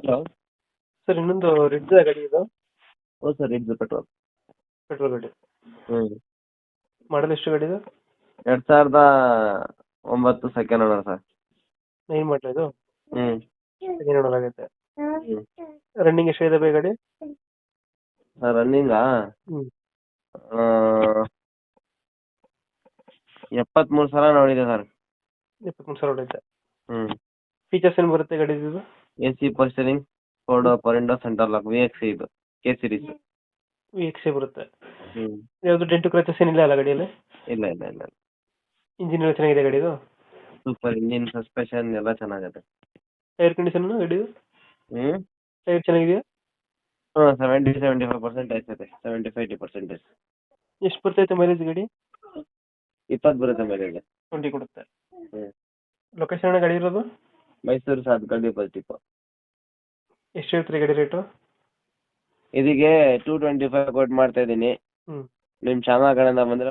Hello. Sir ಇನ್ನೊಂದು red ಗಾಡಿ ಇದು ಹೌದು ಸರ್, ಇದು ಪೆಟ್ರೋಲ್. ಪೆಟ್ರೋಲ್ ಗಾಡಿ. ಹ್ಞೂ. ಮಾಡಲ್ ಎಷ್ಟು ಗಾಡಿ ಇದು? 2009 ಸೆಕೆಂಡ್ ಓನರ್ ಸರ್. 9 ಮಾಡಲ್ ಇದು ಹ್ಞೂ. ಸೆಕೆಂಡ್ ಓನರ್ ಆಗುತ್ತೆ. ಹ್ಞೂ ರನ್ನಿಂಗ್ ಎಷ್ಟಿದೆ ಬೈ ಗಾಡಿ? ಸರ್ ರನ್ನಿಂಗಾ ಹ್ಞೂ 73,000 ನೋಡಿದೆ ಸರ್. 23,000 ಹೊಡೆಯುತ್ತೆ. ಹ್ಞೂ. ಫೀಚರ್ಸ್ ಏನು ಬರುತ್ತೆ ಗಾಡಿ ಇದು? AC power steering, 4 power window, centre lock, VX ಇದು ಕೆ ಸಿರೀಸ್. VXA ಬರುತ್ತೆ. ಹ್ಞೂ. ಯಾವುದು ಡೆಂಟು ಕ್ರಚಸ್ ಏನಿಲ್ಲ ಅಲ್ಲ ಗಾಡಿಯಲ್ಲಿ? ಇಲ್ಲ ಇಲ್ಲ ಇಲ್ಲ. ಇಂಜಿನ್ ಎಲ್ಲ ಚೆನ್ನಾಗಿದೆ ಗಾಡಿದು? ಸೂಪರ್ ಇಂಜಿನ್, ಸಸ್ಪೆಷನ್ ಎಲ್ಲ ಚೆನ್ನಾಗಿದೆ. ಟೈರ್ ಕಂಡೀಷನ್ ಗಾಡಿದು? ಹ್ಞೂ. ಟೈರ್ ಚೆನ್ನಾಗಿದೆಯಾ? ಹಾಂ 70-75% ಆಯ್ತದೆ. 75-80%. ಎಷ್ಟು ಬರ್ತೈತೆ ಮೈಲೇಜ್ ಗಾಡಿ? 20 ಬರುತ್ತೆ ಮೈಲೇಜ್. 20 ಕೊಡುತ್ತೆ. ಹ್ಞೂ. ಲೊಕೇಶನ್ ಗಾಡಿ ಇರೋದು? ಮೈಸೂರು ಸಾತ್ಗಳ್ಳಿ ಬಸ್ಟಿಪ್ಪು. ಎಷ್ಟು ಹೇಳ್ತೀರಿ ಗಾಡಿ ರೇಟು? ಇದಕ್ಕೆ 225 ಕೊಟ್ಟು ಮಾಡ್ತಾ ಇದ್ದೀನಿ. ಹ್ಞೂ. ನಿಮ್ಮ ಚಾನಲ್ ಕಡೆಯಿಂದ ಬಂದರೆ